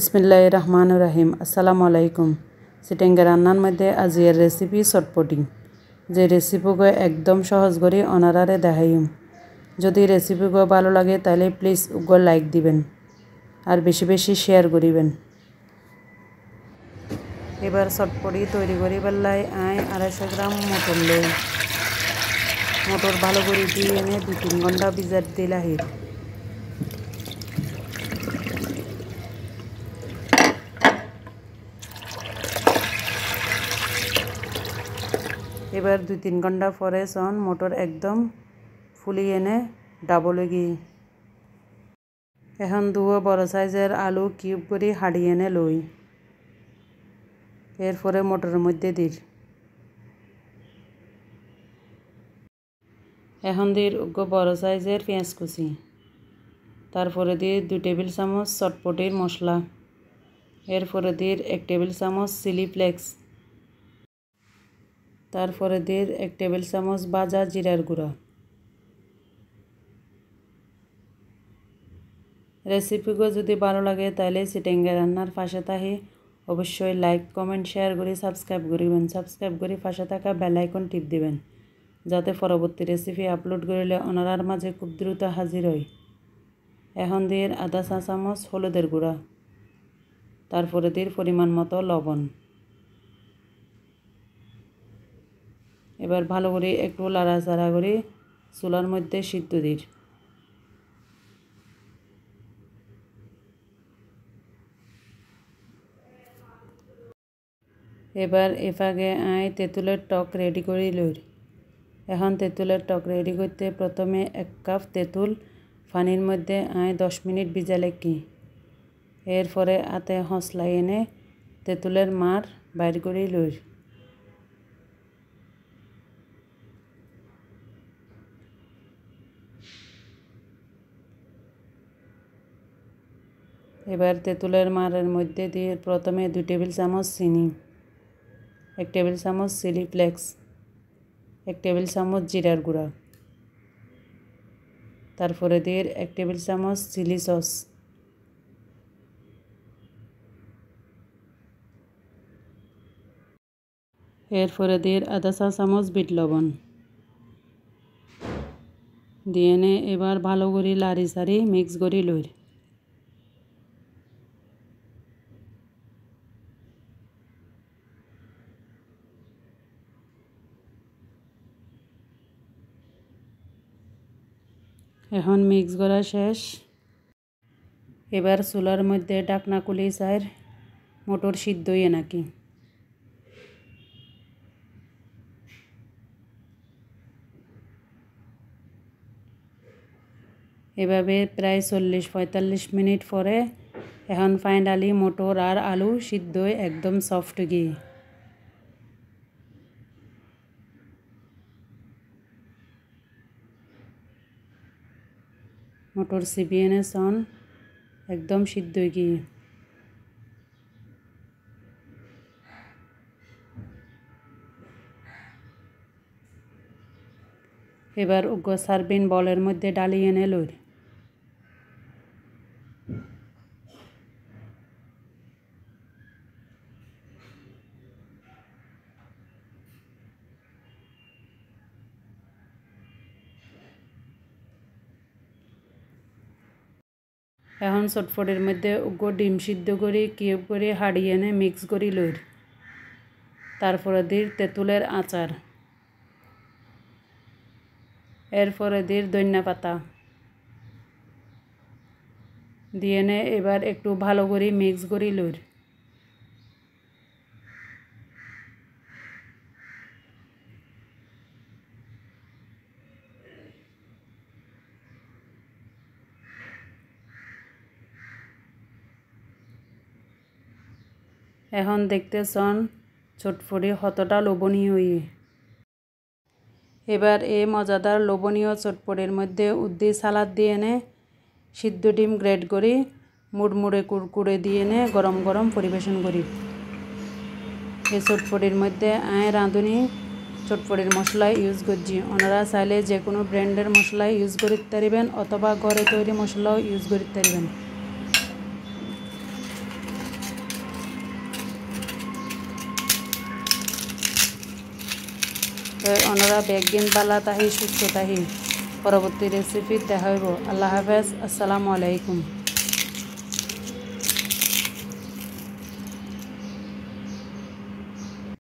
बिस्मिल्लाहिर्रहमानिर्रहीम अस्सलामु आलैकुम सिटेंगे रान्नार मध्य आजिर रेसिपि चटपटी जे रेसिपिगो एकदम सहज करे ओनारारे देखाइम। जदि रेसिपिगो भालो लागे ताहले प्लिज उगो लाइक दिबेन और बेशी बेशी शेयर करिबेन। एबार चटपटी तैरी करि पेल्लाई आय 250 ग्राम मटर लई मटर भालो करे दिए एने 2-3 घंटा भिजात दिलाहिर। एबार 2-3 घंटा परे सन मटर एकदम फुली एने डाबलेगी। एखन दुओ बड़ साइजेर आलू किউব करी हाड़ी एने लई एरपरे मटरेर मध्य दिर एखन दिर उगो बड़ साइजेर पेंयाज कुचि तारपरे दिर 2 टेबिल चामच चटपटिर मशला एरपरे दिर 1 टेबिल चामच चिली फ्लेक्स तारपरे दिर 1 टेबिल चामच भाजा जिरार गुड़ा। रेसिपिगो जदि भालो लागे ताहले सिटेंगे रान्नार पाशे थाকি अवश्य लाइक कमेंट शेयर करी सबस्क्राइब करिबेन। सबस्क्राइब करी पाशे थाका बेल आइकन टिप दिबेन जाते परवर्ती रेसिपि आपलोड करिले ओनारार माझे खूब द्रुत हाजिर हय। एखन दिर आधा चा चामच हलुदेर गुड़ा तारपरे दिर परिमाण मतो लवण। एबार भालो करे एकटू लाड़ाचाड़ा करे चुलार मध्य सिद्ध दिर। एबार एफागे आय तेतुलेर टक रेडी करे लइर। एखन तेतुलेर टक रेडी करते प्रथमे 1 काप तेतुल पानिर मध्य आय 10 मिनिट भिजालेकी एरपरे आते हसलाई एने तेतुलेर मार बाइर करे लइर। एबार तेतुलेर मारेर मध्य दिए प्रथमे 2 टेबिल चामच चीनी 1 table चामच chilli flakes 1 table चामच Jirar गुड़ा तारपरे दिर 1 टेबिल चामच चिली सस एरपरे दिर आधा चा चामच बिट लवण दिए ने एबार भालो करे लाड़ी साड़ी मिक्स करे लइर। এখন মিক্স করা শেষ। এবার চুলার মধ্যে ঢাকনা খুলে চাই মটর সিদ্ধ হয়ে নাকি এভাবে প্রায় 40-45 মিনিট পরে এখন ফাইনালি মটর আর আলু সিদ্ধ হয়ে একদম সফট গিয়ে मटर सिबिए ने सन एकदम सिद्ध हो गई। एबार उगो सार्विंग बलेर मध्य डालिए ने लइर। এখন চটপটির মধ্যে উগো ডিম সিদ্ধ করে কিউব করে হাড়ি এনে মিক্স করে লইর। তারপরে দির তেঁতুলের আচার এরপরে দির ধনিয়া পাতা দিয়ে নে এবার একটু ভালো করে মিক্স করে লইর। এখন দেখতেছন চটপটি কতটা লোভনীয় হয়ে। এবার এই মজাদার লোভনীয় চটপটির মধ্যে উদ্দি সালাদ দিয়ে নে সিদ্ধ ডিম গ্রেট করে মুড়মুড়ে কুড়কুড়ে দিয়ে নে গরম গরম পরিবেশন করি। এই চটপটির মধ্যে আয় রাঁধুনি চটপটির মশলা ইউজ করছি। ওনারা চাইলে যে কোনো ব্র্যান্ডের মশলা ইউজ করতে পারবেন অথবা ঘরে তৈরি মশলাও ইউজ করতে পারবেন। ওনারা ব্যাগদিন বালা তাহি সুস্থ তাহি পরবর্তী রেসিপি দেখা হইব। আল্লাহ হাফেজ, আসসালামু আলাইকুম।